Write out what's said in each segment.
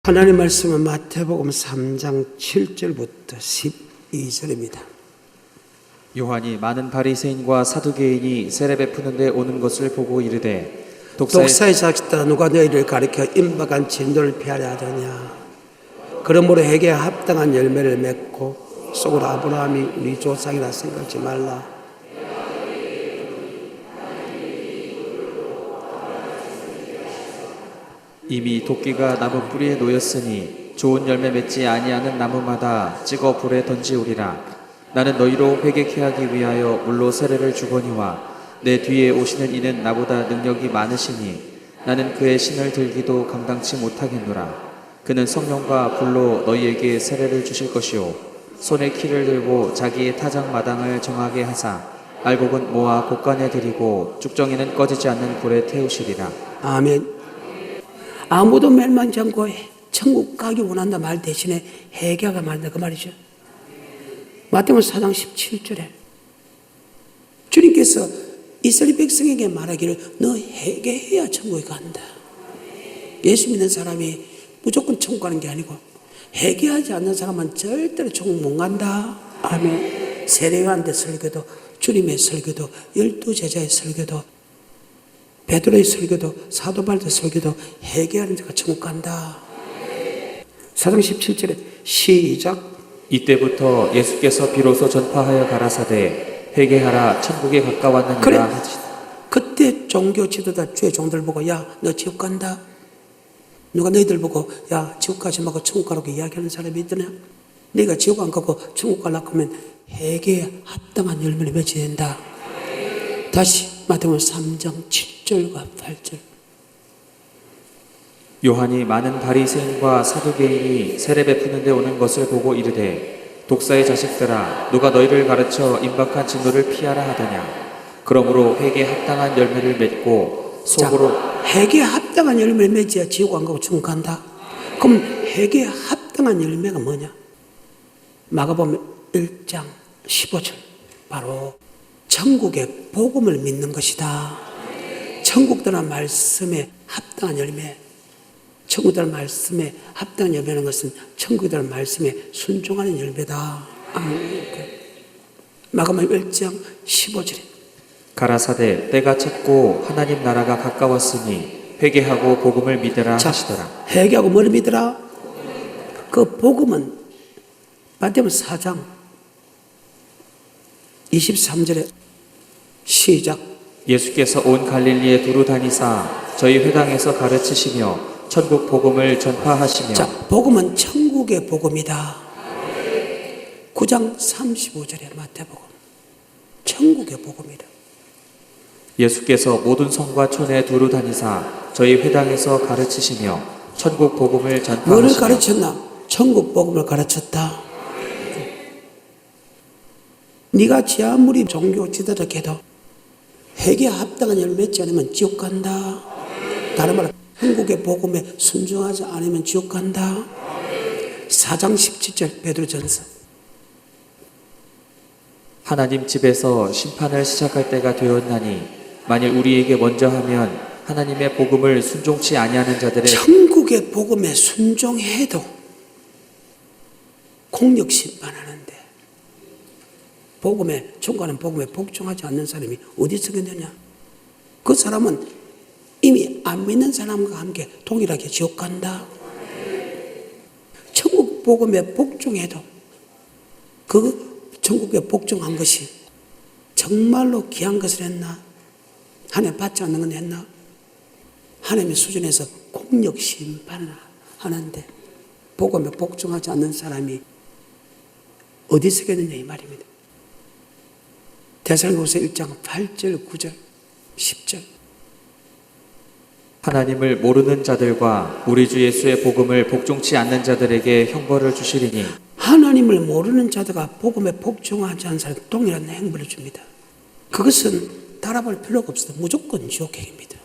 하나님 말씀은 마태복음 3장 7절부터 12절입니다. 요한이 많은 바리새인과 사두개인이 세례 베푸는 데 오는 것을 보고 이르되 독사의 자식들아 누가 너희를 가리켜 임박한 진도를 피하려 하더냐. 그러므로 회개에 합당한 열매를 맺고 속으로 아브라함이 우리 조상이라 생각지 말라. 이미 도끼가 나무 뿌리에 놓였으니 좋은 열매 맺지 아니하는 나무마다 찍어 불에 던지우리라. 나는 너희로 회개케 하기 위하여 물로 세례를 주거니와 내 뒤에 오시는 이는 나보다 능력이 많으시니 나는 그의 신을 들기도 감당치 못하겠노라. 그는 성령과 불로 너희에게 세례를 주실 것이요 손에 키를 들고 자기의 타작 마당을 정하게 하사 알곡은 모아 곳간에 들이고 쭉정이는 꺼지지 않는 불에 태우시리라. 아멘. 아무도 멸망치 않고 천국 가기 원한다 말 대신에 회개가 말한다 그 말이죠. 마태복음 4장 17절에 주님께서 이스라엘 백성에게 말하기를 너 회개해야 천국에 간다. 예수 믿는 사람이 무조건 천국 가는 게 아니고 회개하지 않는 사람은 절대로 천국 못 간다. 아멘. 세례요한의 설교도 주님의 설교도 12제자의 설교도 베드로의 설교도 사도 바울의 설교도 회개하는 자가 천국 간다. 4장 17절에 시작. 이때부터 예수께서 비로소 전파하여 가라사대 회개하라 천국에 가까웠느니라 그래. 하시다. 그때 종교 지도자 주의 종들 보고 야 너 지옥 간다. 누가 너희들 보고 야 지옥 가지 말고 천국 가라고 이야기하는 사람이 있더냐. 네가 지옥 안 가고 천국 가려고 하면 회개에 합당한 열매를 맺어야 된다. 다시 마태복음 3장 7절과 8절. 요한이 많은 바리새인과 사두개인이 세례 베푸는 데 오는 것을 보고 이르되 독사의 자식들아 누가 너희를 가르쳐 임박한 진노를 피하라 하더냐. 그러므로 회개에 합당한 열매를 맺고 속으로 회개에 합당한 열매를 맺어야 지옥 안 가고 천국 간다. 그럼 회개에 합당한 열매가 뭐냐? 마가복음 1장 15절 바로 천국의 복음을 믿는 것이다. 천국들의 말씀에 합당한 열매, 천국들의 말씀에 합당한 열매라는 것은 천국들의 말씀에 순종하는 열매다. 마가복음 1장 15절에 가라사대 때가 찼고 하나님 나라가 가까웠으니 회개하고 복음을 믿으라 하시더라. 회개하고 뭐를 믿으라? 그 복음은 마태복음 4장 23절에 시작. 예수께서 온 갈릴리에 두루 다니사 저희 회당에서 가르치시며 천국 복음을 전파하시며. 자, 복음은 천국의 복음이다. 9장 35절에 마태복음 천국의 복음이다. 예수께서 모든 성과 촌에 두루 다니사 저희 회당에서 가르치시며 천국 복음을 전파하시며. 뭐를 가르쳤나? 천국 복음을 가르쳤다. 네가 아무리 종교 지도자께도 회개에 합당한 열매 맺지 않으면 지옥 간다. 다른 말로 천국의 복음에 순종하지 않으면 지옥 간다. 4장 17절 베드로전서. 하나님 집에서 심판을 시작할 때가 되었나니 만일 우리에게 먼저 하면 하나님의 복음을 순종치 아니하는 자들의 천국의 복음에 순종해도 공력 심판하는데 복음에 총괄하는 복음에 복종하지 않는 사람이 어디 있겠느냐? 그 사람은 이미 안 믿는 사람과 함께 동일하게 지옥 간다. 천국 복음에 복종해도 그 천국에 복종한 것이 정말로 귀한 것을 했나? 하나님 받지 않는 건 했나? 하나님의 수준에서 공력 심판을 하는데 복음에 복종하지 않는 사람이 어디 있겠느냐 이 말입니다. 데살로니가서 1장 8절 9절 10절. 하나님을 모르는 자들과 우리 주 예수의 복음을 복종치 않는 자들에게 형벌을 주시리니. 하나님을 모르는 자들과 복음에 복종하지 않는 사람 동일한 행벌을 줍니다. 그것은 따라볼 필요가 없어도 무조건 지옥행입니다.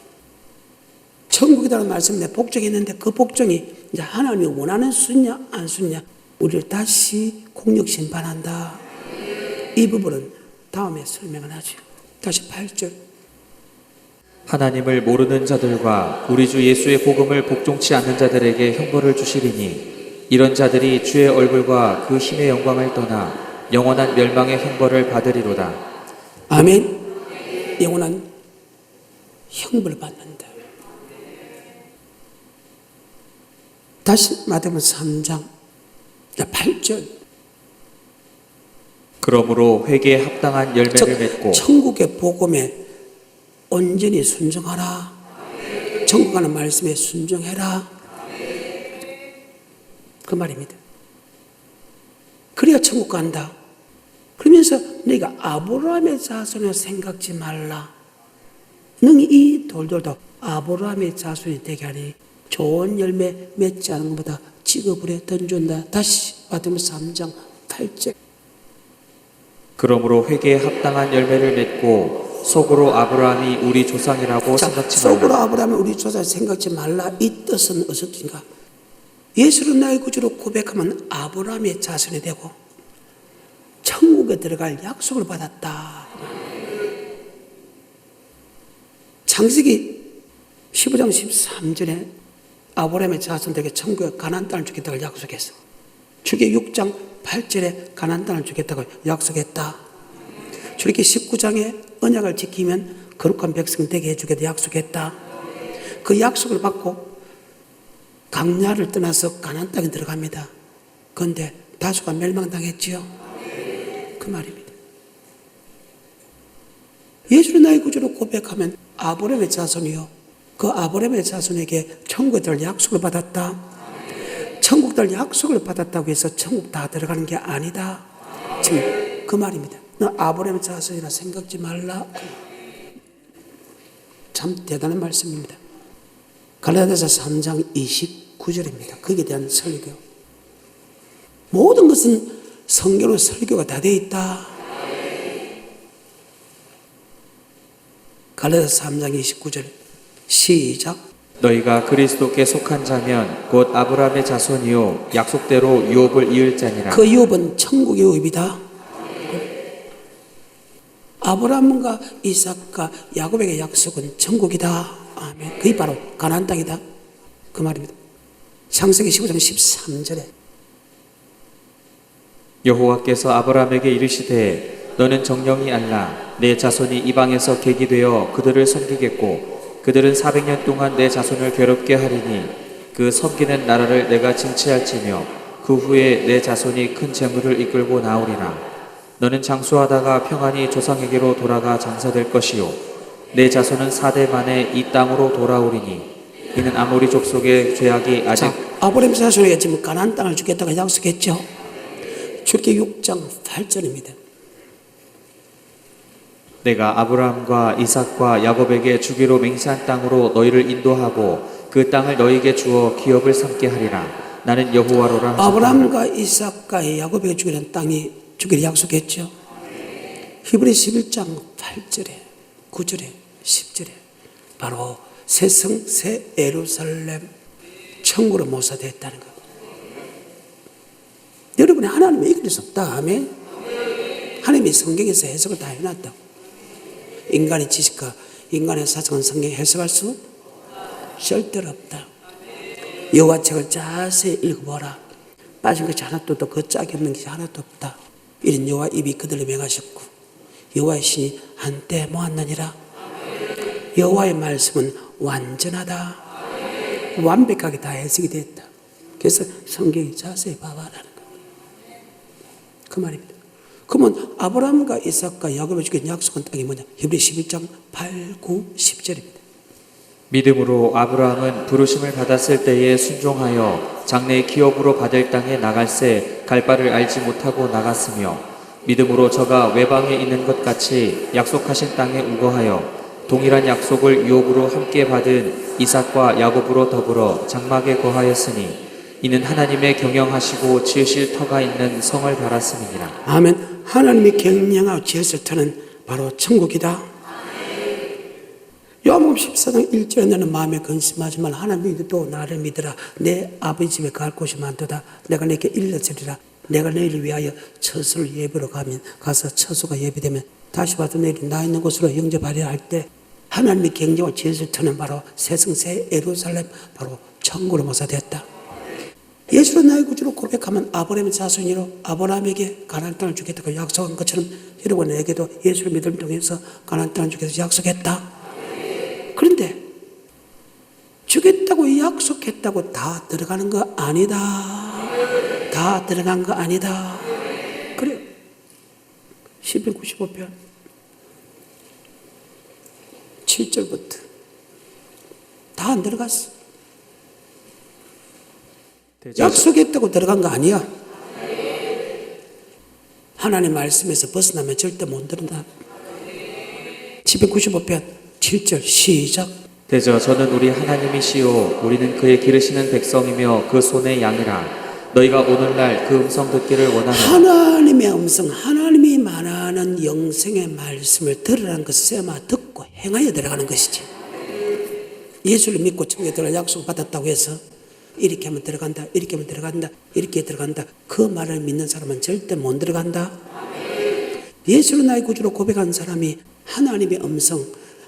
천국이라는 말씀에 복종했는데 그 복종이 이제 하나님이 원하는 수냐 안 수냐 우리를 다시 공력 심판한다. 이 부분은 다음에 설명을 하죠. 다시 8절. 하나님을 모르는 자들과 우리 주 예수의 복음을 복종치 않는 자들에게 형벌을 주시리니 이런 자들이 주의 얼굴과 그 힘의 영광을 떠나 영원한 멸망의 형벌을 받으리로다. 아멘. 영원한 형벌을 받는다. 다시 마태복음 3장 8절. 그러므로 회개에 합당한 열매를 맺고 천국의 복음에 온전히 순종하라. 천국 가는 말씀에 순종해라. 그 말입니다. 그래야 천국 간다. 그러면서 네가 아브라함의 자손을 생각지 말라. 능히 이 돌들도 아브라함의 자손이 되게 하니 좋은 열매 맺지 않은 것보다 지거불에 던진다. 다시 마태복음 3장 8절. 그러므로 회개에 합당한 열매를 맺고 속으로 아브라함이 우리 조상이라고 생각지 말라. 속으로 아브라함이 우리 조상 생각지 말라. 이 뜻은 어떻든가? 예수를 나의 구주로 고백하면 아브라함의 자손이 되고 천국에 들어갈 약속을 받았다. 창세기 15장 13절에 아브라함의 자손들에게 천국에 가나안 땅을 주겠다고 약속했어. 출애굽기 6장 8절에 가나안 땅을 주겠다고 약속했다. 출애굽기 19장에 언약을 지키면 거룩한 백성 되게 해주겠다 약속했다. 그 약속을 받고 강야를 떠나서 가나안 땅에 들어갑니다. 그런데 다수가 멸망당했지요. 그 말입니다. 예수를 나의 구주로 고백하면 아브라함의 자손이요, 그 아브라함의 자손에게 천국에 들어갈 약속을 받았다. 천국 들어갈 약속을 받았다고 해서 천국 다 들어가는 게 아니다. 지금 그 말입니다. 너 아브라함의 자손이라 생각지 말라. 참 대단한 말씀입니다. 갈라디아서 3장 29절입니다. 거기에 대한 설교. 모든 것은 성경으로 설교가 다 되어 있다. 갈라디아서 3장 29절 시작. 너희가 그리스도께 속한 자면 곧 아브라함의 자손이요 약속대로 유업을 이을 자니라. 그 유업은 천국의 유업이다. 아브라함과 이삭과 야곱에게 약속은 천국이다. 아멘. 그게 바로 가나안 땅이다. 그 말입니다. 창세기 15장 13절에 여호와께서 아브라함에게 이르시되 너는 정령이 알라. 내 자손이 이방에서 객이 되어 그들을 섬기겠고 그들은 400년 동안 내 자손을 괴롭게 하리니 그 섬기는 나라를 내가 진치할지며 그 후에 내 자손이 큰 재물을 이끌고 나오리라. 너는 장수하다가 평안히 조상에게로 돌아가 장사될 것이요 내 자손은 4대 만에 이 땅으로 돌아오리니 이는 아모리 족속의 죄악이 아직. 아브라함 자손에게 지금 가나안 땅을 주겠다고 약속했죠. 출애굽기 6장 8절입니다. 내가 아브라함과 이삭과 야곱에게 주기로 맹세한 땅으로 너희를 인도하고 그 땅을 너희에게 주어 기업을 삼게 하리라. 나는 여호와로라. 아브라함과 이삭과 야곱에게 주기로 땅이 주기로 약속했죠. 히브리 11장 8절에 9절에 10절에 바로 새 성 새 예루살렘 천국으로 모사됐다는 거. 여러분이 하나님을 이길 수 없다. 아멘. 하나님이 성경에서 해석을 다 해놨다. 인간의 지식과 인간의 사정은 성경에 해석할 수 절대로 없다. 여호와 책을 자세히 읽어보라. 빠진 것이 하나도 없고 그 짝이 없는 것이 하나도 없다. 이런 여호와 입이 그들을 맹하셨고 여호와의 신이 한때 모았느니라. 여호와의 말씀은 완전하다. 완벽하게 다 해석이 됐다. 그래서 성경이 자세히 봐봐라는 거. 그 말입니다. 그러면 아브라함과 이삭과 야곱에 주긴 약속한 땅이 뭐냐? 히브리 11장 8, 9, 10절입니다. 믿음으로 아브라함은 부르심을 받았을 때에 순종하여 장래의 기업으로 받을 땅에 나갈새 갈 바를 알지 못하고 나갔으며 믿음으로 저가 외방에 있는 것 같이 약속하신 땅에 우거하여 동일한 약속을 유업으로 함께 받은 이삭과 야곱으로 더불어 장막에 거하였으니 이는 하나님의 경영하시고 지으실 터가 있는 성을 바랐음이니라. 아멘. 하나님이 경영하고 지으실 터는 바로 천국이다. 요한복음 14장 1절에 너는 마음에 근심하지 말라. 하나님 믿어도 나를 믿으라. 내 아버지 집에 갈 곳이 많도다. 내가 내게 일러주리라. 내가 너희를 위하여 처소를 예비로 가면 가서 처소가 예비되면 다시 와서 너희를 나 있는 곳으로 영접하려 할 때 하나님의 경제와 지혜를 터는 바로 새성새 예루살렘, 바로 천국으로 모사되었다. 예수는 나의 구주로 고백하면 아브라함의 자손이로 아브라함에게 가나안 땅을 주겠다고 약속한 것처럼 여러분에게도 예수를 믿음을 통해서 가나안 땅을 주겠다고 약속했다. 그런데 주겠다고 약속했다고 다 들어가는 거 아니다. 다 들어간 거 아니다. 그래요. 1195편 7절부터 다 안 들어갔어. 약속했다고 들어간 거 아니야. 하나님 말씀에서 벗어나면 절대 못 들어간다. 795편 7절 시작. 대저 저는 우리 하나님이시요 우리는 그의 기르시는 백성이며 그 손의 양이라. 너희가 오늘날 그 음성 듣기를 원하는 하나님의 음성, 하나님이 말하는 영생의 말씀을 들으라는 것을 세마 듣고 행하여 들어가는 것이지. 예수를 믿고 천국에 들어갈 약속을 받았다고 해서 이렇게 하면 들어간다, 이렇게 하면 들어간다, 이렇게 들어간다, 그 말을 믿는 사람은 절대 못 들어간다. 예수를 나의 구주로 고백한 사람이 하나님의 음성,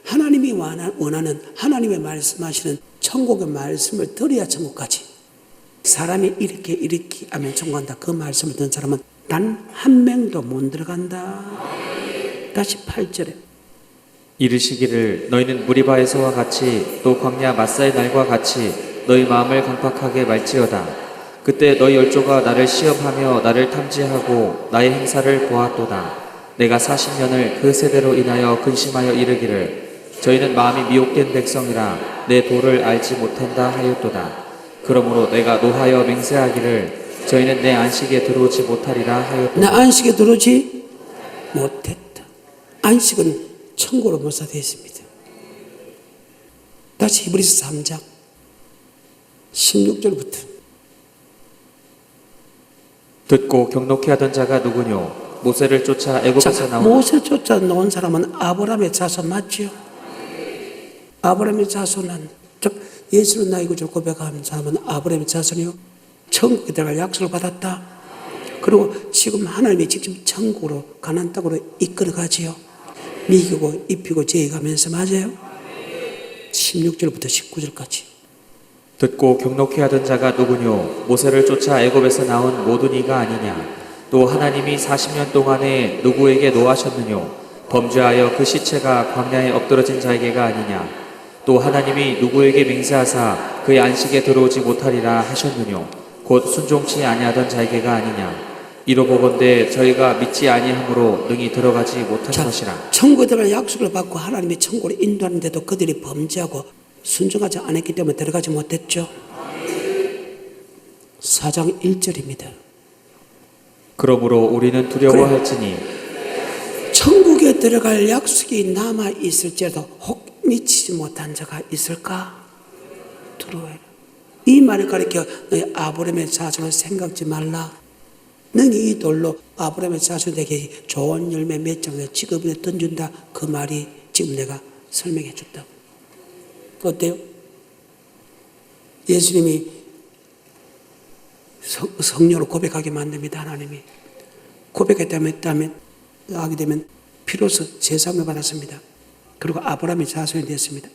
하나님이 원하는 하나님의 말씀하시는 천국의 말씀을 들어야 천국 가지. 사람이 이렇게 하면 천국 간다, 그 말씀을 듣는 사람은 단 한 명도 못 들어간다. 다시 8절에 이르시기를 너희는 무리바에서와 같이 또 광야 마사의 날과 같이 너희 마음을 강팍하게 말지어다. 그때 너희 열조가 나를 시험하며 나를 탐지하고 나의 행사를 보았도다. 내가 40년을 그 세대로 인하여 근심하여 이르기를 저희는 마음이 미혹된 백성이라 내 도를 알지 못한다 하였도다. 그러므로 내가 노하여 맹세하기를 저희는 내 안식에 들어오지 못하리라 하였도다. 나 안식에 들어오지 못했다. 안식은 천국으로 몰사되어 있습니다. 다시 히브리서 3장 16절부터 듣고 경록히 하던 자가 누구뇨? 모세를 쫓아 애굽에서 나온 모세를 쫓아 나온 사람은 아브라함의 자손 맞지요? 아브라함의 자손은 즉 예수를 나의 구주로 고백하는 사람은 아브라함의 자손이요 천국에 들어갈 약속을 받았다. 그리고 지금 하나님이 직접 천국으로 가나안 땅으로 이끌어가지요. 미기고 입히고 제어가면서 맞아요. 16절부터 19절까지 듣고 경록히 하던 자가 누구뇨? 모세를 쫓아 애굽에서 나온 모든 이가 아니냐? 또 하나님이 40년 동안에 누구에게 노하셨느뇨? 범죄하여 그 시체가 광야에 엎드러진 자에게가 아니냐? 또 하나님이 누구에게 맹세하사 그의 안식에 들어오지 못하리라 하셨느뇨? 곧 순종치 아니하던 자에게가 아니냐? 이로 보건대 저희가 믿지 아니함으로 능히 들어가지 못한 것이라. 천국에 들어갈 약속을 받고 하나님이 천국으로 인도하는데도 그들이 범죄하고 순종하지 않았기 때문에 들어가지 못했죠. 4장 1절입니다. 그러므로 우리는 두려워할지니 천국에 들어갈 약속이 남아있을지라도 혹 미치지 못한 자가 있을까? 두려워해라. 이 말을 가리켜 너희 아브라함의 자손을 생각지 말라. 너희 이 돌로 아브라함의 자손에게 좋은 열매 몇 장을 지급에 던준다. 그 말이 지금 내가 설명해 줬다. 어때요? 예수님이 성령으로 고백하게 만듭니다. 하나님이 고백하게 되면 비로소 제사함을 받았습니다. 그리고 아브라함의 자손이 됐습니다.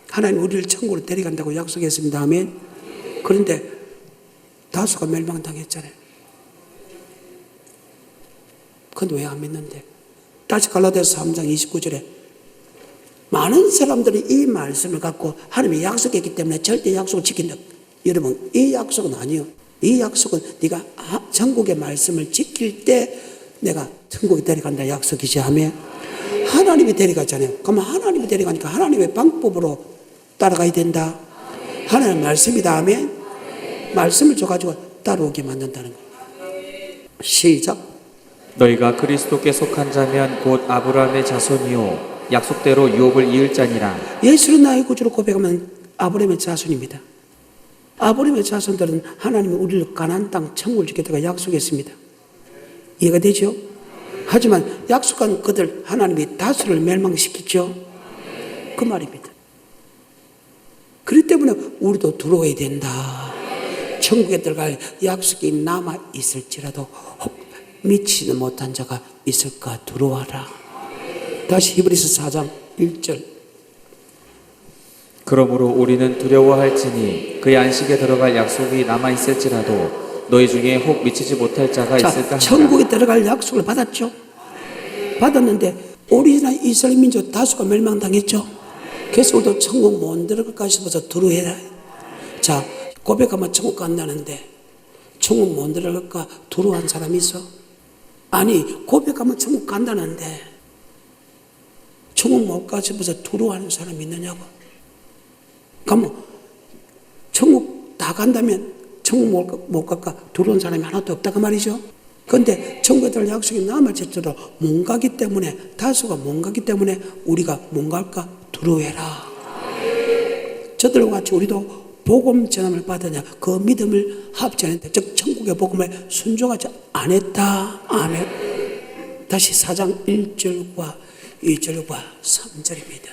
하나님 우리를 천국으로 데려간다고 약속했습니다. 아멘. 그런데 다수가 멸망당했잖아요. 그건 왜 안 믿는데? 다시 갈라디아서 3장 29절에 많은 사람들이 이 말씀을 갖고 하나님이 약속했기 때문에 절대 약속을 지킨다. 여러분 이 약속은 아니요. 이 약속은 네가 천국의 말씀을 지킬 때 내가 천국에 데려간다 약속이지. 하면 하나님이 데려가잖아요. 그러면 하나님이 데려가니까 하나님의 방법으로 따라가야 된다. 하나님의 말씀이다. 하면 말씀을 줘가지고 따라오게 만든다는 거예요. 시작. 너희가 그리스도께 속한 자면 곧 아브라함의 자손이요 약속대로 유업을 이을 자니라. 예수를 나의 구주로 고백하면 아브라함의 자손입니다. 아브라함의 자손들은 하나님이 우리를 가나안 땅 천국을 주겠다고 약속했습니다. 이해가 되죠? 하지만 약속한 그들 하나님이 다수를 멸망시켰죠. 그 말입니다. 그렇기 때문에 우리도 들어와야 된다. 천국에 들어갈 약속이 남아있을지라도 혹 미치지 못한 자가 있을까? 들어와라. 다시 히브리서 4장 1절 그러므로 우리는 두려워할지니 그의 안식에 들어갈 약속이 남아있을지라도 너희 중에 혹 미치지 못할 자가 있을까 자, 하니라. 천국에 들어갈 약속을 받았죠. 받았는데 오리지널 이스라엘 민족 다수가 멸망당했죠. 그래서 우리도 천국 못 들어갈까 싶어서 두려워해라. 자, 고백하면 천국 간다는데 천국 못 들어갈까 두려워한 사람이 있어? 아니, 고백하면 천국 간다는데 천국 못 가 싶어서 두려워하는 사람이 있느냐고. 그러면 천국 다 간다면 천국 못 갈까 두려운 사람이 하나도 없다 그 말이죠. 그런데 천국에 들어갈 약속이 남을지라도 못 가기 때문에, 다수가 못 가기 때문에 우리가 못 갈까 두려워해라. 저들과 같이 우리도 복음 전함을 받으냐 그 믿음을 합치 않았다. 즉 천국의 복음을 순종하지 않았다. 아멘. 다시 4장 1절과 2절과 3절입니다.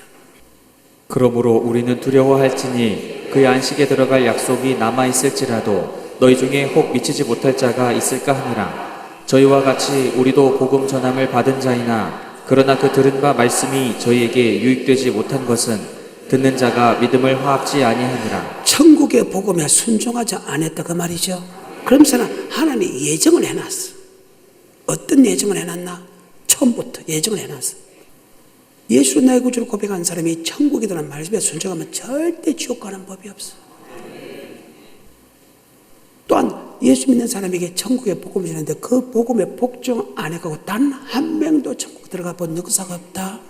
그러므로 우리는 두려워할지니 그의 안식에 들어갈 약속이 남아있을지라도 너희 중에 혹 미치지 못할 자가 있을까 하니라. 저희와 같이 우리도 복음 전함을 받은 자이나 그러나 그 들은 바 말씀이 저희에게 유익되지 못한 것은 듣는 자가 믿음을 화합지 아니하니라. 천국의 복음에 순종하지 않았다 그 말이죠. 그러면서는 하나님이 예정을 해놨어. 어떤 예정을 해놨나? 처음부터 예정을 해놨어. 예수 나의 구주를 고백한 사람이 천국이라는 말씀에 순종하면 절대 지옥 가는 법이 없어. 또한 예수 믿는 사람에게 천국의 복음을 주는데 그 복음에 복종 안 해가고 단 한 명도 천국 들어가 본 역사가 없다.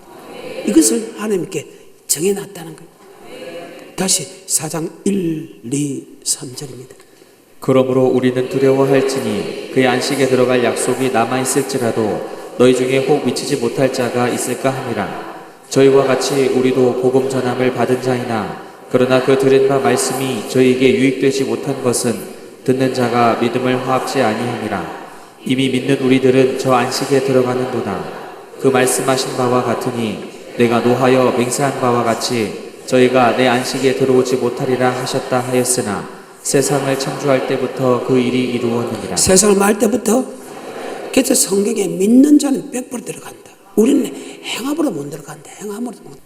이것을 하나님께 정해놨다는 거예요. 다시 4장 1, 2, 3절입니다. 그러므로 우리는 두려워할지니 그의 안식에 들어갈 약속이 남아있을지라도 너희 중에 혹 미치지 못할 자가 있을까 하니라. 저희와 같이 우리도 복음 전함을 받은 자이나 그러나 그 들은 바 말씀이 저희에게 유익되지 못한 것은 듣는 자가 믿음을 화합지 아니하니라. 이미 믿는 우리들은 저 안식에 들어가는도다. 그 말씀하신 바와 같으니 내가 노하여 맹세한 바와 같이 저희가 내 안식에 들어오지 못하리라 하셨다 하였으나 세상을 창조할 때부터 그 일이 이루어지니라. 세상을 말 때부터. 그래서 성경에 믿는 자는 100% 들어간다. 우리는 행함으로 못 들어간다. 행함으로 못.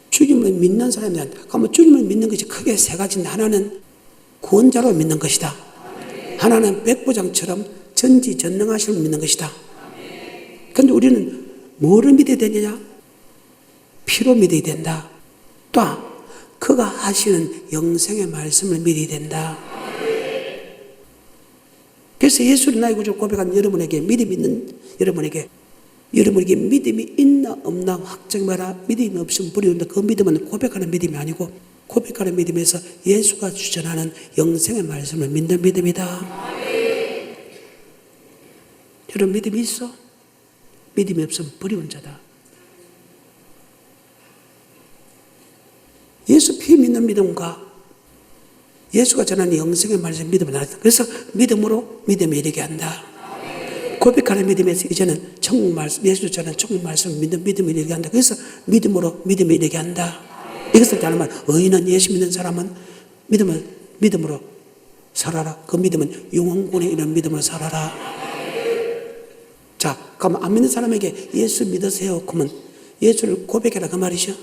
주님을 믿는 사람이란, 그러면 주님을 믿는 것이 크게 세 가지인데 하나는 구원자로 믿는 것이다. 하나는 백부장처럼 전지전능하심을 믿는 것이다. 그런데 우리는 뭐를 믿어야 되느냐? 피로 믿어야 된다. 또 그가 하시는 영생의 말씀을 믿어야 된다. 그래서 예수를 나의 구주로 고백한 여러분에게 믿음이 있는 여러분에게 믿음이 있나 없나 확정해라. 믿음이 없으면 버리는데 그 믿음은 고백하는 믿음이 아니고 고백하는 믿음에서 예수가 주전하는 영생의 말씀을 믿는 믿음이다. 여러분 믿음이 있어? 믿음이 없으면 버리는 자다. 예수 피 믿는 믿음과 예수가 전하는 영생의 말씀 믿음을 나눴다. 그래서 믿음으로 믿음에 이르게 한다. 고백하는 믿음에서 이제는 천국 말씀, 예수 전하는 천국 말씀을 믿는 믿음에 이르게 한다. 그래서 믿음으로 믿음에 이르게 한다. 이것을 따르면 의인은 예수 믿는 사람은 믿음으로 살아라. 그 믿음은 영원군에 이런 믿음으로 살아라. 자, 그럼 안 믿는 사람에게 예수 믿으세요. 그러면 예수를 고백해라 그 말이죠.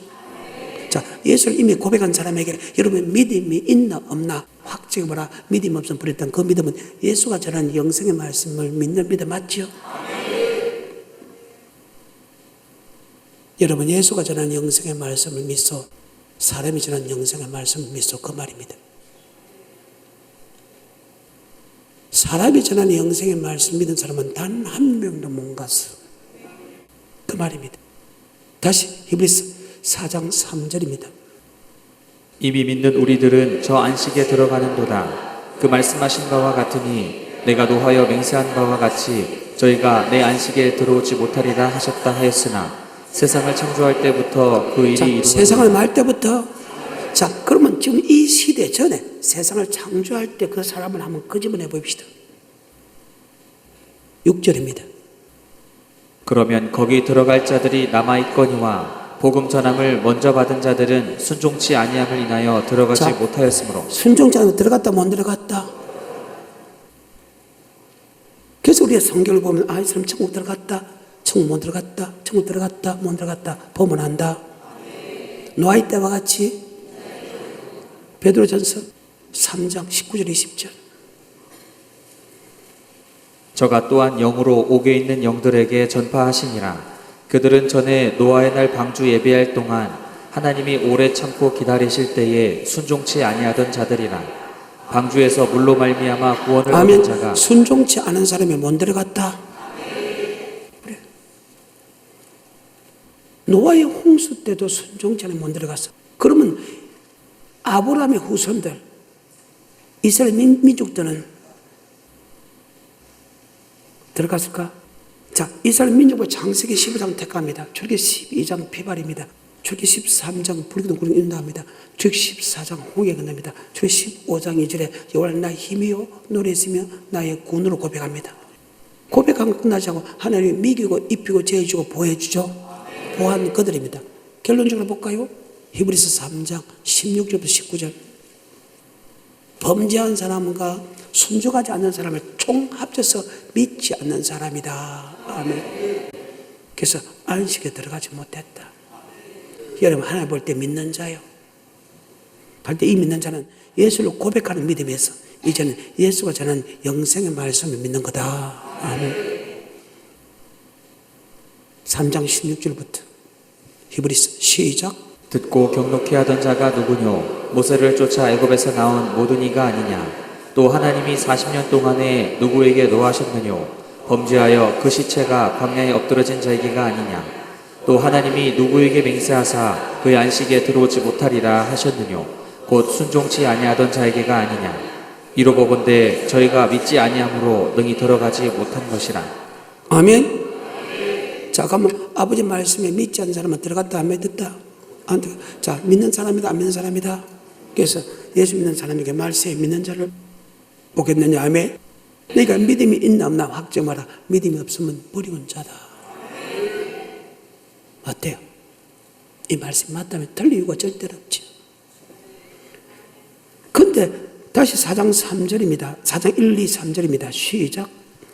자, 예수를 이미 고백한 사람에게 여러분 믿음이 있나 없나 확증해보라. 믿음 없으면 버렸던 그 믿음은 예수가 전하는 영생의 말씀을 믿는 믿음 맞죠? 여러분 예수가 전하는 영생의 말씀을 믿소. 사람이 전하는 영생의 말씀을 믿소. 그 말입니다. 사람이 전하는 영생의 말씀 믿은 사람은 단 한 명도 못 갔어. 그 말입니다. 다시 히브리서 4장 3절입니다. 이미 믿는 우리들은 저 안식에 들어가는도다. 그 말씀하신 바와 같으니 내가 노하여 맹세한 바와 같이 저희가 내 안식에 들어오지 못하리라 하셨다 하였으나 세상을 창조할 때부터 그 일이 이루어지니라. 세상을 말 때부터. 자, 그러면 지금 이 시대 전에 세상을 창조할 때 그 사람을 한번 끄집어내 봅시다. 6절입니다. 그러면 거기 들어갈 자들이 남아있거니와 복음 전함을 먼저 받은 자들은 순종치 아니함을 인하여 들어가지 자, 못하였으므로. 순종치 않으면 들어갔다 못 들어갔다. 그래서 우리가 성경을 보면 이 사람 천국 들어갔다, 천국 못 들어갔다, 천국 들어갔다, 못 들어갔다 보면 안다. 노아의 때와 같이 베드로전서 3장 19절 20절. 저가 또한 영으로 옥에 있는 영들에게 전파하시니라. 그들은 전에 노아의 날 방주 예배할 동안 하나님이 오래 참고 기다리실 때에 순종치 아니하던 자들이라. 방주에서 물로 말미암아 구원을 얻은 아멘. 자가 순종치 않은 사람이 못 들어갔다. 그래. 노아의 홍수 때도 순종치 않으면 못 들어갔어. 그러면 아브라함의 후손들, 이스라엘 민족들은 들어갔을까? 자, 이스라엘 민족을 창세기 15장 택합니다. 출애굽기 12장 피발입니다. 출애굽기 13장 불기둥 구름 인도합니다. 출애굽기 14장 홍해 건너입니다. 출애굽기 15장 2절에 여호와는 나의 힘이요 노래했으며 나의 군으로 고백합니다. 고백한 거 끝나지 않고 하나님이 미기고 입히고 제해주고 보호해주죠. 보호한 그들입니다. 결론적으로 볼까요? 히브리서 3장 16절부터 19절. 범죄한 사람과 순종하지 않는 사람을 총 합쳐서 믿지 않는 사람이다. 아멘. 그래서 안식에 들어가지 못했다. 여러분, 하나님 볼 때 믿는 자요. 할 때 이 믿는 자는 예수를 고백하는 믿음에서 이제는 예수가 전한 영생의 말씀을 믿는 거다. 아멘. 3장 16절부터 히브리서 시작. 듣고 경록히 하던 자가 누구뇨? 모세를 쫓아 애굽에서 나온 모든 이가 아니냐? 또 하나님이 40년 동안에 누구에게 노하셨느뇨? 범죄하여 그 시체가 광야에 엎드러진 자이기가 아니냐? 또 하나님이 누구에게 맹세하사 그의 안식에 들어오지 못하리라 하셨느뇨? 곧 순종치 아니하던 자에게가 아니냐? 이로보건대 저희가 믿지 아니함으로 능히 들어가지 못한 것이라. 아멘. 자, 그러면 아버지 말씀에 믿지 않는 사람은 들어갔다 안 믿었다? 안 들어. 자, 믿는 사람이다 안 믿는 사람이다? 그래서 예수 믿는 사람에게 말세에 믿는 자를 보겠느냐? 아멘. 그러니까 믿음이 있나 없나 확정하라. 믿음이 없으면 버리운 자다. 어때요? 이 말씀 맞다면 틀릴 이유가 절대로 없지. 근데 다시 4장 3절입니다. 4장 1, 2, 3절입니다. 시작.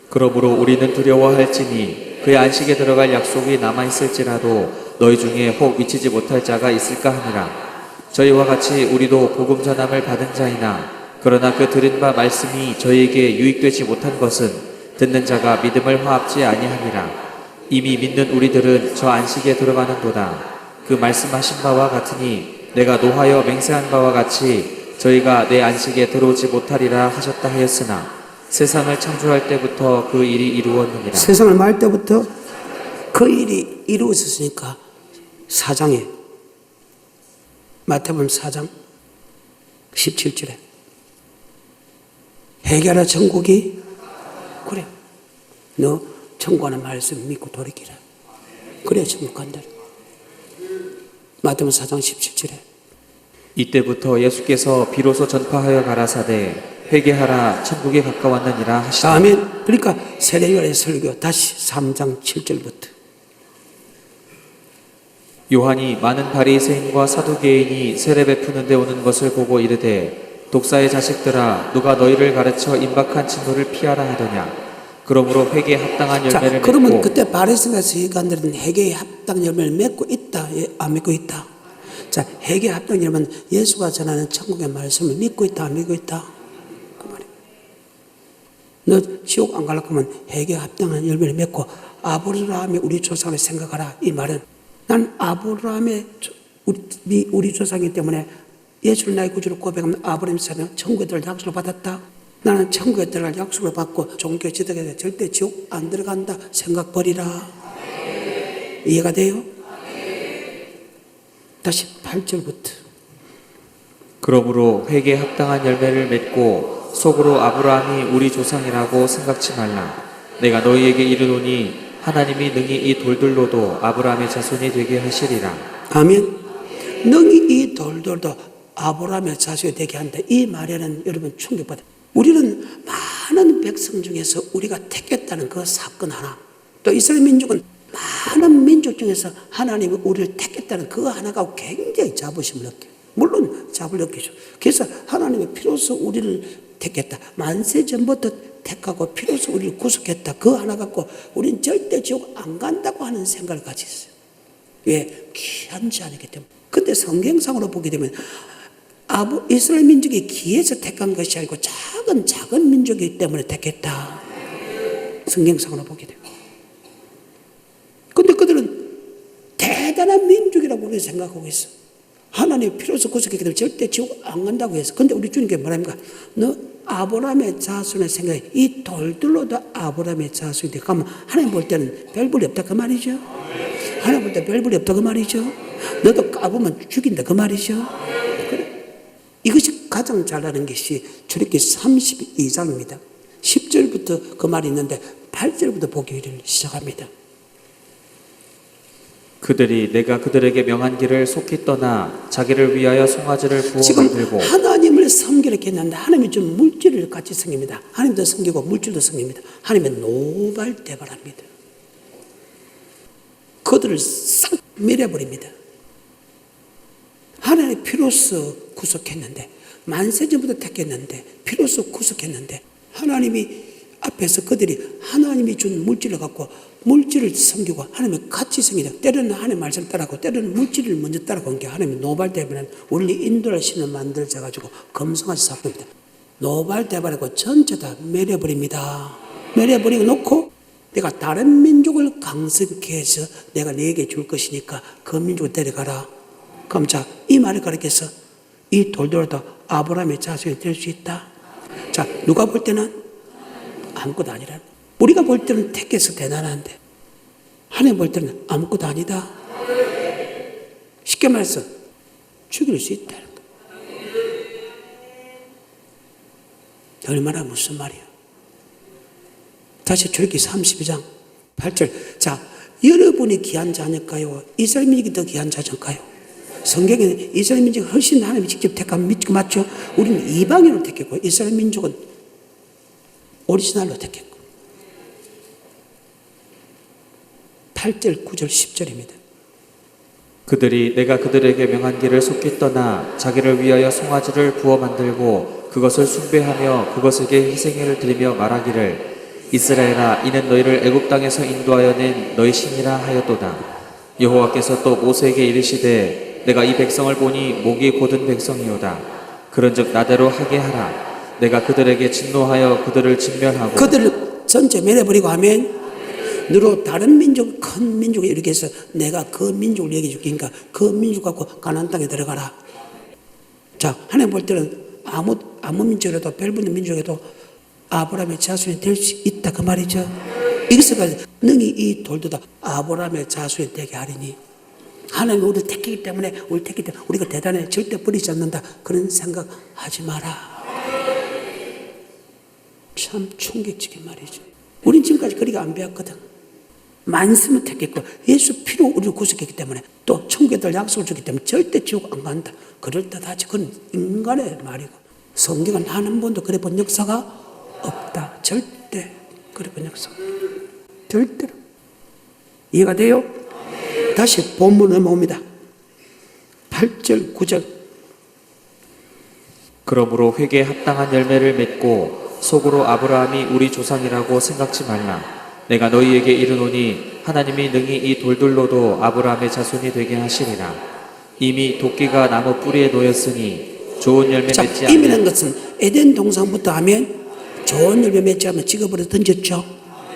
그러므로 우리는 두려워할지니 그의 안식에 들어갈 약속이 남아있을지라도 너희 중에 혹 미치지 못할 자가 있을까 하니라. 저희와 같이 우리도 복음 전함을 받은 자이나 그러나 그 들은 바 말씀이 저희에게 유익되지 못한 것은 듣는 자가 믿음을 화합지 아니하니라. 이미 믿는 우리들은 저 안식에 들어가는도다. 그 말씀하신 바와 같으니 내가 노하여 맹세한 바와 같이 저희가 내 안식에 들어오지 못하리라 하셨다 하였으나 세상을 창조할 때부터 그 일이 이루었느니라. 세상을 말 때부터 그 일이 이루어졌으니까 4장에 마태복음 4장 17절에 회개하라 천국이 그래. 너 천국하는 말씀 믿고 돌이키라. 그래야 천국 간다. 마태복음 4장 17절에 이때부터 예수께서 비로소 전파하여 가라사대 회개하라 천국에 가까웠느니라 하시다. 아멘. 그러니까 세례요한의 설교 다시 3장 7절부터 요한이 많은 바리새인과 사두개인이 세례 베푸는 데 오는 것을 보고 이르되 독사의 자식들아 누가 너희를 가르쳐 임박한 진노를 피하라 하더냐. 그러므로 회개에 합당한 열매를 맺고. 그러면 그때 바리새인과 서기관들은 회개에 합당 열매를 맺고 있다, 안 맺고 있다? 자, 회개에 합당 열매는 예수가 전하는 천국의 말씀을 믿고 있다, 안 믿고 있다? 그 말이야. 너 지옥 안 가려고 하면 회개에 합당한 열매를 맺고 아브라함이 우리 조상을 생각하라. 이 말은 난 아브라함의 우리 조상이기 때문에 예수를 나의 구주로 고백하면 아브라함이 사는 천국에 들어갈 약속을 받았다. 나는 천국에 들어갈 약속을 받고 종교 지덕에 절대 지옥 안 들어간다. 생각 버리라. 이해가 돼요? 다시 8절부터. 그러므로 회개에 합당한 열매를 맺고 속으로 아브라함이 우리 조상이라고 생각지 말라. 내가 너희에게 이르노니 하나님이 능히 이 돌들로도 아브라함의 자손이 되게 하시리라. 아멘. 능히 이 돌들도 아브라함의 자손이 되게 한다. 이 말에는 여러분 충격받아. 우리는 많은 백성 중에서 우리가 택했다는 그 사건 하나, 또 이스라엘 민족은 많은 민족 중에서 하나님이 우리를 택했다는 그 하나가 굉장히 자부심을 느껴요. 물론 자부를 느끼죠. 그래서 하나님이 비로소 우리를 택했다. 만세 전부터 택하고 비로소 우리를 구속했다. 그 하나 갖고 우리는 절대 지옥 안 간다고 하는 생각을 가지고 있어요. 왜? 귀한 자이기 때문에. 근데 성경상으로 보게 되면 이스라엘 민족이 기에서 택한 것이 아니고 작은 민족이기 때문에 택했다. 성경상으로 보게 돼요. 근데 그들은 대단한 민족이라고 우리가 생각하고 있어. 하나님의 피로서 구속했기 때문에 절대 지옥 안 간다고 해서. 근데 우리 주님께 뭐랍니까? 너 아브라함의 자손의 생각에 이 돌들로도 아브라함의 자손이 돼. 그러면 하나님 볼 때는 별볼이 없다 그 말이죠. 하나님 볼 때 별볼이 없다 그 말이죠. 너도 까보면 죽인다 그 말이죠. 그래. 이것이 가장 잘하는 것이 출애굽기 32장입니다. 10절부터 그 말이 있는데 8절부터 보기를 시작합니다. 그들이 내가 그들에게 명한 길을 속히 떠나 자기를 위하여 송아지를 부어 지금 만들고 하나님을 섬기려 했는데 하나님이 좀 물질을 같이 섬깁니다. 하나님도 섬기고 물질도 섬깁니다. 하나님은 노발대발합니다. 그들을 싹 밀어버립니다. 하나님의 피로서 구속했는데 만세전부터 택했는데 피로서 구속했는데 하나님이 앞에서 그들이 하나님이 준 물질을 갖고 물질을 섬기고 하나님을 같이 섬기다. 때로는 하나님의 말씀을 따라하고 때로는 물질을 먼저 따라간 게 하나님의 노발대발은 원리 인도를 신을 만들자 가지고 검성하시 사건입니다. 노발대발하고 전체 다 매려버립니다. 매려버리고 놓고 내가 다른 민족을 강성케 해서 내가 너에게 줄 것이니까 그 민족을 데려가라. 그럼 자, 이 말을 가리켜서 이 돌들도 아브라함의 자손이 될 수 있다. 자, 누가 볼 때는 아무것도 아니라 우리가 볼 때는 택해서 대단한데 하나님 볼 때는 아무것도 아니다. 쉽게 말해서 죽일 수 있다는 거. 얼마나 무슨 말이야. 다시 출애굽기 32장 8절. 자, 여러분이 귀한 자니까요, 이스라엘 민족이 더 귀한 자니까요. 성경에는 이스라엘 민족이 훨씬 하나님이 직접 택한 민족 맞죠? 우리는 이방인으로 택했고 이스라엘 민족은 오리지널로 택했고. 8절, 9절, 10절입니다. 그들이 내가 그들에게 명한 길을 속히 떠나 자기를 위하여 송아지를 부어 만들고 그것을 숭배하며 그것에게 희생을 드리며 말하기를 이스라엘아 이는 너희를 애굽 땅에서 인도하여 낸 너희 신이라 하였도다. 여호와께서 또 모세에게 이르시되 내가 이 백성을 보니 목이 곧은 백성이오다. 그런즉 나대로 하게 하라. 내가 그들에게 진노하여 그들을 진멸하고 그들을 전체 멸해버리고 하면 너로 다른 민족, 큰 민족에 이렇게 해서 내가 그 민족을 얘기해 줄게니까 그 민족 갖고 가나안 땅에 들어가라. 자, 하나님 볼 때는 아무 민족이라도 별분의 민족에도 아브라함의 자손이 될 수 있다 그 말이죠. 이것을 가지고 능히 이 돌도다 아브라함의 자손이 되게 하리니 하나님이 우리를 택했기 때문에 우리가 대단해 절대 버리지 않는다 그런 생각하지 마라. 참 충격적인 말이죠. 우린 지금까지 그리가 안 배웠거든. 만심을 택했고 예수 피로 우리를 구속했기 때문에 또 천국에 들 약속을 주기 때문에 절대 지옥 안 간다. 그럴듯하지. 그건 인간의 말이고 성경은 한 번도 그래 본 역사가 없다. 절대 그래 본 역사가 절대로. 이해가 돼요? 다시 본문을 봅니다. 8절 9절. 그러므로 회개에 합당한 열매를 맺고 속으로 아브라함이 우리 조상이라고 생각지 말라. 내가 너희에게 이르노니 하나님이 능히 이 돌들로도 아브라함의 자손이 되게 하시리라. 이미 도끼가 나무 뿌리에 놓였으니 좋은 열매 맺지 않는. 이미라는 것은 에덴 동산부터 하면 좋은 열매 맺지 않으면 찍어버려 던졌죠.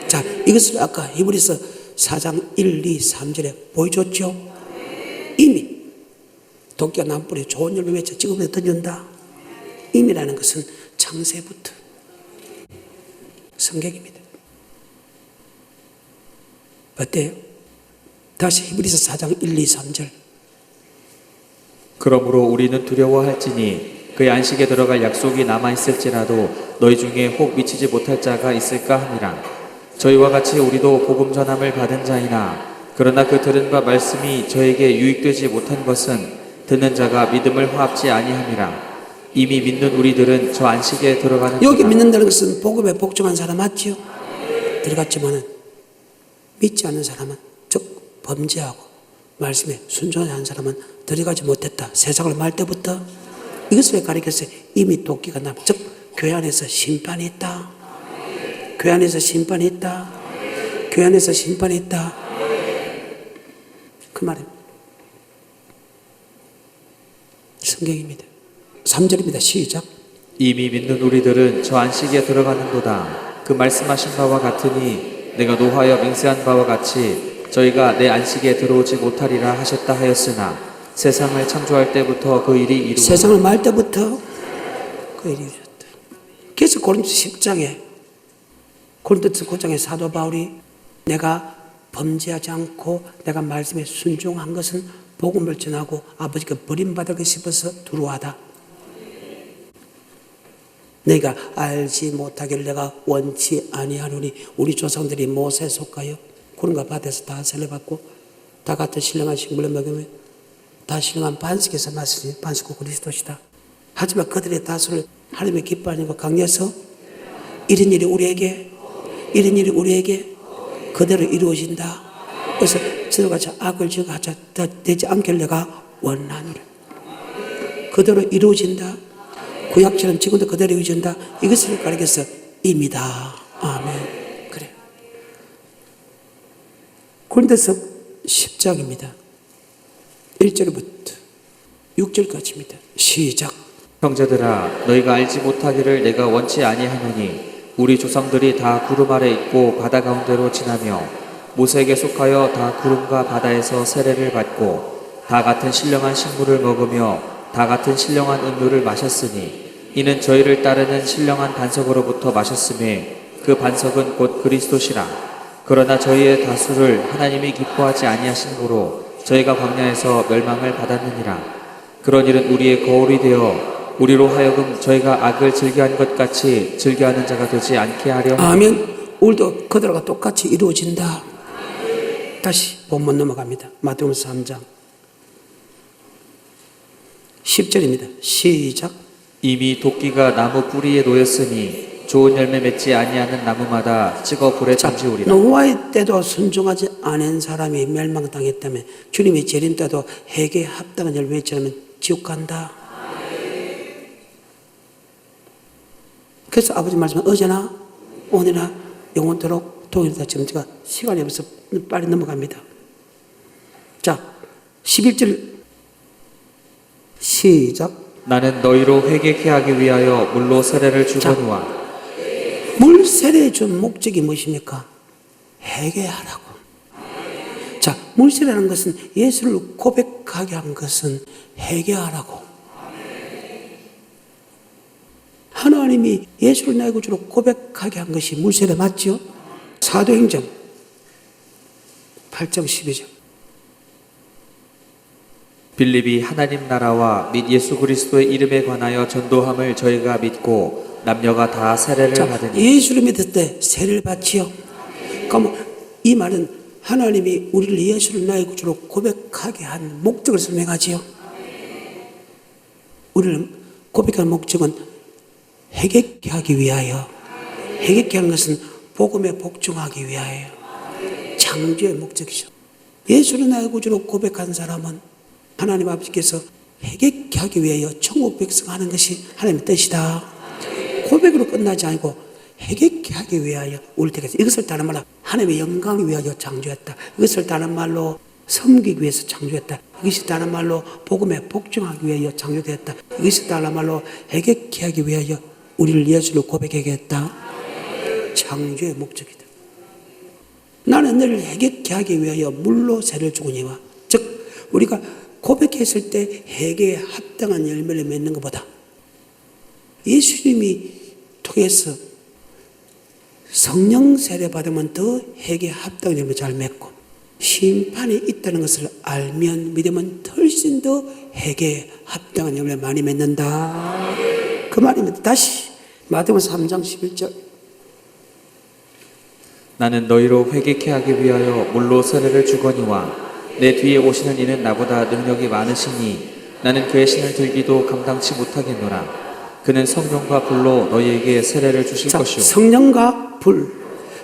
자, 이것을 아까 히브리서 4장 1, 2, 3절에 보여줬죠. 이미 도끼가 나무 뿌리에 좋은 열매 맺지 찍어버려 던진다. 이미라는 것은 창세부터 성경입니다. 어때요? 다시 히브리서 4장 1, 2, 3절. 그러므로 우리는 두려워할지니 그의 안식에 들어갈 약속이 남아있을지라도 너희 중에 혹 미치지 못할 자가 있을까 하니라. 저희와 같이 우리도 복음 전함을 받은 자이나 그러나 그 들은 바 말씀이 저에게 유익되지 못한 것은 듣는 자가 믿음을 화합지 아니함이라. 이미 믿는 우리들은 저 안식에 들어가는 여기 믿는다는 것은 복음에 복종한 사람 맞죠? 들어갔지만은 믿지 않는 사람은 즉 범죄하고 말씀에 순종하지 않은 사람은 들어가지 못했다. 세상을 말 때부터 이것을 가리켜서 이미 도끼가 나. 즉 교회 안에서 심판이 있다. 교회 안에서 심판이 있다. 교회 안에서 심판이 있다. 그 말입니다. 성경입니다. 3절입니다. 시작. 이미 믿는 우리들은 저 안식에 들어가는도다. 그 말씀하신 바와 같으니 내가 노하여 맹세한 바와 같이 저희가 내 안식에 들어오지 못하리라 하셨다 하였으나 세상을 창조할 때부터 그 일이 이루어졌다. 세상을 말 때부터 그 일이 이루어졌다. 그래서 고린도서 10장에 고린도서 9장에 사도 바울이 내가 범죄하지 않고 내가 말씀에 순종한 것은 복음을 전하고 아버지가 버림받을까 싶어서 두려워하다. 내가 알지 못하기를 내가 원치 아니하노니. 우리 조상들이 모세에 속하여 구름과 바다에서 다 세례받고 다 같은 신령한 식물을 먹으며 다 신령한 반석에서 마시니 반석은 그리스도시다. 하지만 그들의 다수를 하나님의 기뻐하는 것 강요해서 이런 일이 우리에게 그대로 이루어진다. 그래서 저같이 악을 저하자 되지 않길 내가 원하노라. 그대로 이루어진다. 구약처럼 지금도 그대로 이루어진다. 이것을 가리켜서 임이다. 아멘. 그래. 고린도서 10장입니다. 1절부터 6절까지입니다. 시작. 형제들아 너희가 알지 못하기를 내가 원치 아니하노니 우리 조상들이 다 구름 아래 있고 바다 가운데로 지나며 모세에게 속하여 다 구름과 바다에서 세례를 받고 다 같은 신령한 식물을 먹으며 다 같은 신령한 음료를 마셨으니 이는 저희를 따르는 신령한 반석으로부터 마셨음에 그 반석은 곧 그리스도시라. 그러나 저희의 다수를 하나님이 기뻐하지 아니하심으로 저희가 광야에서 멸망을 받았느니라. 그런 일은 우리의 거울이 되어 우리로 하여금 저희가 악을 즐겨한 것 같이 즐겨하는 자가 되지 않게 하려. 아멘. 우리도 그들과 똑같이 이루어진다. 다시 본문 넘어갑니다. 마태복음 3장 10절입니다. 시작. 이미 도끼가 나무 뿌리에 놓였으니 좋은 열매 맺지 아니하는 나무마다 찍어 불에 던지우리라. 노아의 때도 순종하지 않은 사람이 멸망당했다면 주님이 재림 때도 해계에 합당한 열매 맺지 않으면 지옥 간다. 그래서 아버지 말씀은 어제나 오늘이나 영원토록 동일하다. 지금 제가 시간이 없어서 빨리 넘어갑니다. 자, 11절 시작. 나는 너희로 회개케 하기 위하여 물로 세례를 주거니와. 물 세례 준 목적이 무엇입니까? 회개하라고. 자, 물 세례라는 것은 예수를 고백하게 한 것은 회개하라고. 하나님이 예수를 나의 구주로 고백하게 한 것이 물 세례 맞죠? 사도행전 8장 12절. 빌립이 하나님 나라와 및 예수 그리스도의 이름에 관하여 전도함을 저희가 믿고 남녀가 다 세례를 받으니. 예수를 믿을 때 세례를 받지요. 그럼 이 말은 하나님이 우리를 예수를 나의 구주로 고백하게 한 목적을 설명하지요. 우리를 고백하는 목적은 회개케 하기 위하여. 회개케 하는 것은 복음에 복종하기 위하여. 창조의 목적이죠. 예수를 나의 구주로 고백한 사람은 하나님 아버지께서 회개케 하기 위하여 천국 백성하는 것이 하나님의 뜻이다. 고백으로 끝나지 않고 회개케 하기 위하여 우리 때에서 이것을 다른 말로 하나님의 영광을 위하여 창조했다. 이것을 다른 말로 섬기기 위해서 창조했다. 이것이 다른 말로 복음에 복종하기 위하여 창조되었다. 이것이 다른 말로 회개케 하기 위하여 우리를 예수로 고백하게 했다. 창조의 목적이다. 나는 너를 회개케 하기 위하여 물로 세례를 주거니와. 즉 우리가 고백했을 때 회개에 합당한 열매를 맺는 것보다 예수님이 통해서 성령 세례 받으면 더 회개에 합당한 열매를 잘 맺고 심판이 있다는 것을 알면 믿으면 훨씬 더 회개에 합당한 열매를 많이 맺는다. 그 말입니다. 다시 마태복음 3장 11절. 나는 너희로 회개케 하기 위하여 물로 세례를 주거니와 내 뒤에 오시는 이는 나보다 능력이 많으시니 나는 그의 신을 들기도 감당치 못하겠노라. 그는 성령과 불로 너희에게 세례를 주실 것이오. 성령과 불,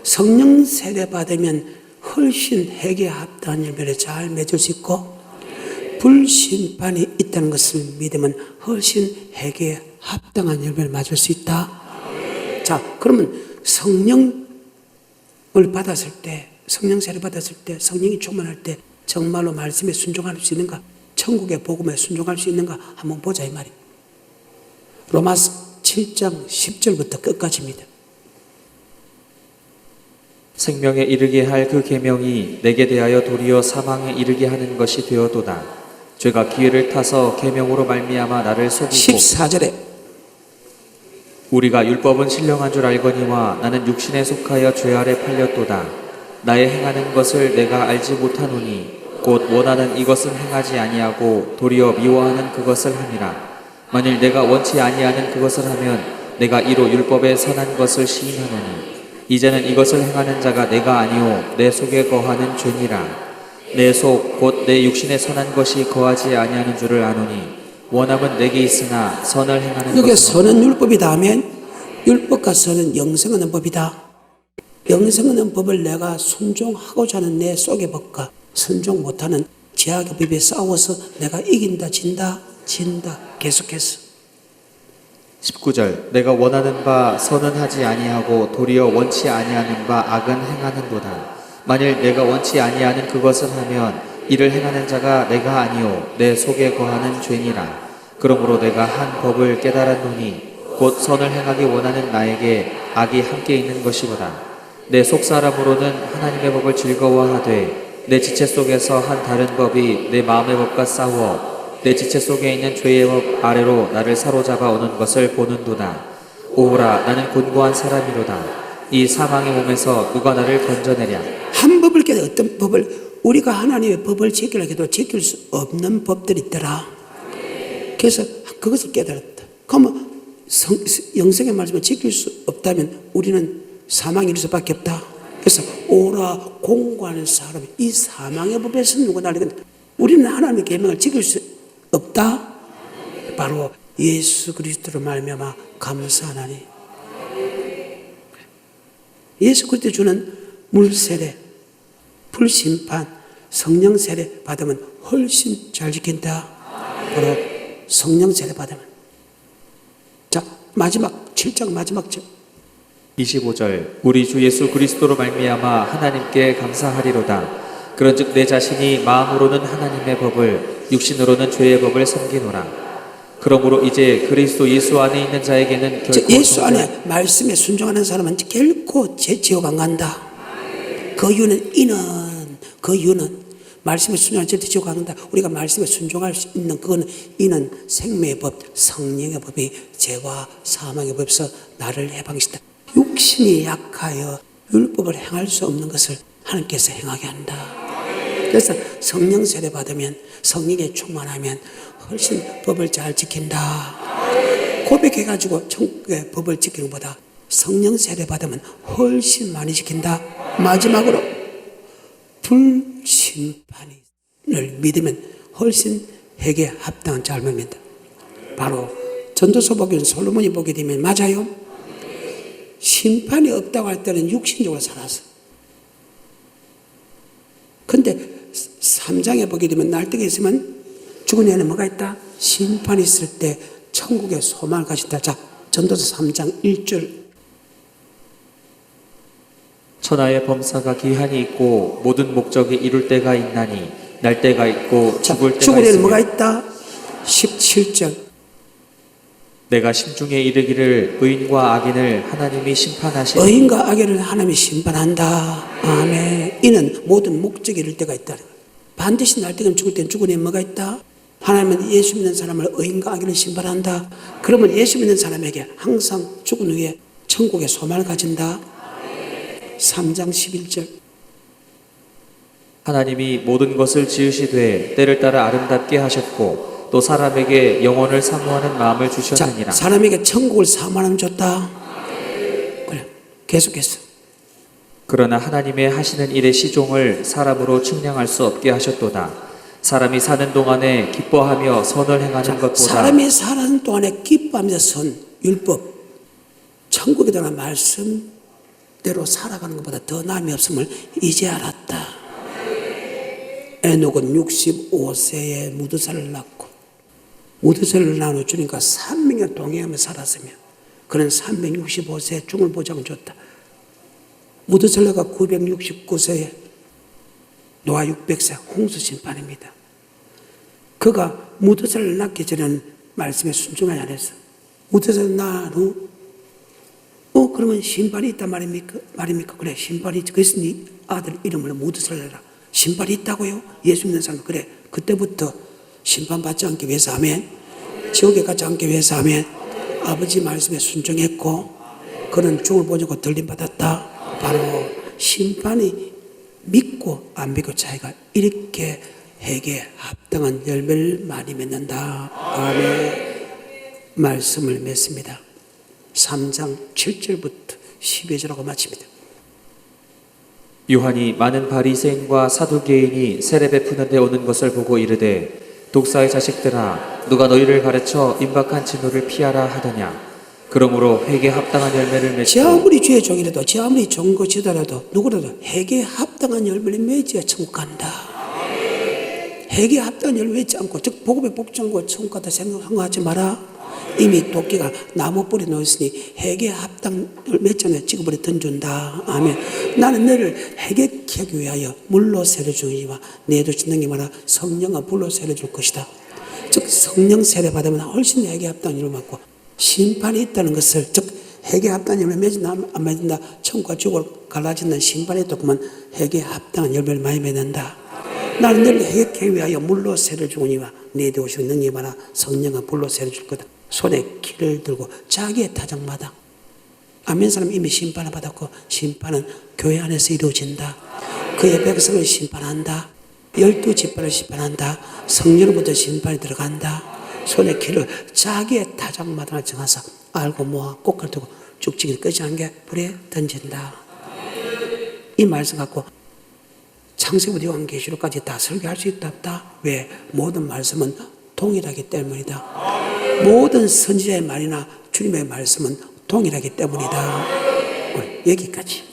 성령 세례 받으면 훨씬 회개에 합당한 열매를 잘 맺을 수 있고 불심판이 있다는 것을 믿으면 훨씬 회개에 합당한 열매를 맞을 수 있다. 자, 그러면 성령을 받았을 때, 성령 세례 받았을 때, 성령이 충만할 때 정말로 말씀에 순종할 수 있는가? 천국의 복음에 순종할 수 있는가? 한번 보자 이 말이에요. 로마서 7장 10절부터 끝까지입니다. 생명에 이르게 할 그 계명이 내게 대하여 도리어 사망에 이르게 하는 것이 되어도다. 죄가 기회를 타서 계명으로 말미암아 나를 속이고 14절에 우리가 율법은 신령한 줄 알거니와 나는 육신에 속하여 죄 아래 팔렸도다. 나의 행하는 것을 내가 알지 못하노니 곧 원하는 이것은 행하지 아니하고 도리어 미워하는 그것을 함이라. 만일 내가 원치 아니하는 그것을 하면 내가 이로 율법에 선한 것을 시인하노니 이제는 이것을 행하는 자가 내가 아니오 내 속에 거하는 죄니라. 내 속 곧 내 육신에 선한 것이 거하지 아니하는 줄을 아노니 원함은 내게 있으나 선을 행하는 여기 것은 선은 율법이다 하면 율법과 선은 영생하는 법이다. 영생하는 법을 내가 순종하고자 하는 내 속의 법과 순종 못하는 죄악의 법에 싸워서 내가 이긴다 진다 계속해서 19절 내가 원하는 바 선은 하지 아니하고 도리어 원치 아니하는 바 악은 행하는도다. 만일 내가 원치 아니하는 그것을 하면 이를 행하는 자가 내가 아니오 내 속에 거하는 죄니라. 그러므로 내가 한 법을 깨달았노니 곧 선을 행하기 원하는 나에게 악이 함께 있는 것이로다. 내 속사람으로는 하나님의 법을 즐거워하되 내 지체 속에서 한 다른 법이 내 마음의 법과 싸워 내 지체 속에 있는 죄의 법 아래로 나를 사로잡아 오는 것을 보는도다. 오호라 나는 곤고한 사람이로다. 이 사망의 몸에서 누가 나를 건져내랴. 한 법을 깨달아 어떤 법을 우리가 하나님의 법을 지키려고 해도 지킬 수 없는 법들이 있더라. 그래서 그것을 깨달았다. 그러면 영생의 말씀을 지킬 수 없다면 우리는 사망이 이룰 수밖에 없다. 그래서 오라 공고하는 사람이 이 사망의 법에서 누가 나를 건져 우리는 하나님의 계명을 지킬 수 없다. 바로 예수 그리스도로 말미암아 감사하나니 예수 그리스도 주는 물세례, 불심판, 성령 세례 받으면 훨씬 잘 지킨다. 바로 성령 세례 받으면. 자, 마지막 7장 마지막 절 25절 우리 주 예수 그리스도로 말미암아 하나님께 감사하리로다. 그런즉 내 자신이 마음으로는 하나님의 법을 육신으로는 죄의 법을 섬기노라. 그러므로 이제 그리스도 예수 안에 있는 자에게는 결코 예수 안에 말씀에 순종하는 사람은 결코 지옥 안 간다. 그 이유는 말씀에 순종할 때 지옥 안 간다. 우리가 말씀에 순종할 수 있는 그거는 이는 생명의 법, 성령의 법이 죄와 사망의 법에서 나를 해방시킨다. 육신이 약하여 율법을 행할 수 없는 것을 하나님께서 행하게 한다. 그래서 성령 세례 받으면 성령에 충만하면 훨씬 법을 잘 지킨다. 고백해가지고 천국의 법을 지키는 것보다 성령 세례 받으면 훨씬 많이 지킨다. 마지막으로 불심판을 믿으면 훨씬 회개에 합당한 삶입니다. 바로 전도서 보기는 솔로몬이 보게 되면 맞아요. 심판이 없다고 할 때는 육신적으로 살아서. 근데 3장에 보게 되면 날뜨게 있으면 죽은 애는 뭐가 있다? 심판이 있을 때 천국의 소망을 가진다. 자, 전도서 3장 1절 천하의 범사가 기한이 있고 모든 목적이 이룰 때가 있나니 날 때가 있고 죽을 때가 죽은 애는 있으며 뭐가 있다? 17절 내가 심중에 이르기를 의인과 악인을 하나님이 심판하시니 의인과 악인을 하나님이 심판한다. 아멘. 이는 모든 목적이 이룰 때가 있다. 반드시 날 때는 죽을 때는 죽은 애는 뭐가 있다? 하나님은 예수 믿는 사람을 의인과 악인을 심판한다. 그러면 예수 믿는 사람에게 항상 죽은 후에 천국의 소망을 가진다. 3장 11절 하나님이 모든 것을 지으시되 때를 따라 아름답게 하셨고 또 사람에게 영혼을 사모하는 마음을 주셨느니라. 자, 사람에게 천국을 사모하는 줬다. 그래, 계속해서. 그러나 하나님의 하시는 일의 시종을 사람으로 측량할 수 없게 하셨도다. 사람이 사는 동안에 기뻐하며 선을 행하는 것보다 사람이 사는 동안에 기뻐하면서 선, 율법, 천국에 대한 말씀대로 살아가는 것보다 더 나음이 없음을 이제 알았다. 에녹은 65세에 무드살을 낳고 무드살을 낳아 주니까 300년 동행하며 살았으며 그는 365세에 죽을 보장을 줬다. 무드살라가 969세에 노아 600세 홍수 심판입니다. 그가 무드살을 낳기 전에는 말씀에 순종하지 않았어. 묻어서 난 후, 그러면 신발이 있단 말입니까? 그래, 신발이 있지. 그래서 네 아들 이름을 묻어서 해라. 신발이 있다고요? 예수 믿는 사람, 그래. 그때부터 심판받지 않기 위해서 하면, 지옥에 가지 않기 위해서 하면, 아버지 말씀에 순종했고, 그는 죽을 보자고 들림받았다. 바로 심판이 믿고 안 믿고 차이가 이렇게 회개에 합당한 열매를 많이 맺는다. 아멘. 말씀을 맺습니다. 3장 7절부터 12절하고 마칩니다. 요한이 많은 바리새인과 사두개인이 세례 베푸는 데 오는 것을 보고 이르되 독사의 자식들아 누가 너희를 가르쳐 임박한 진노를 피하라 하더냐. 그러므로 회개에 합당한 열매를 제 맺고 아무리 죄의 종이라도 제 아무리 좋은 것이더라도 누구라도 회개에 합당한 열매를 맺어야 천국 간다. 회개에 합당한 열매 맺지 않고 즉 복음에 복종하고 천국 가다 생각하지 마라. 이미 도끼가 나무 뿌리 놓였으니 회개에 합당을 맺잖아요. 찍어버려 던준다. 아멘. 나는 너를 회개케 하기 위하여 물로 세례 주니와 내도 짓는 게 많아 성령과 불로 세례 줄 것이다. 즉 성령 세례 받으면 훨씬 회개에 합당한 열매 받고 심판이 있다는 것을 즉 회개에 합당한 열매 맺는다 안 맺는다 천국과 지옥을 갈라진다는 심판이 있다 그러면 회개에 합당한 열매를 많이 맺는다. 나는 너를 회개케 위하여 물로 세례 주니와 내도 오시고 능력이 많아 성령과 불로 세례 줄 거다. 손에 키를 들고 자기의 타작마다 아멘 사람 이미 심판을 받았고 심판은 교회 안에서 이루어진다. 그의 백성을 심판한다. 12지파를 심판한다. 성령으로부터 심판이 들어간다. 손에 키를 자기의 타작마다를 정해서 알고 모아 꽃갈 두고 쭉지기를 끄지 않게 불에 던진다. 이 말씀 갖고 창세부터 요한계시록까지 다 설교할 수 있다 없다. 왜? 모든 말씀은 동일하기 때문이다. 모든 선지자의 말이나 주님의 말씀은 동일하기 때문이다. 오늘 여기까지.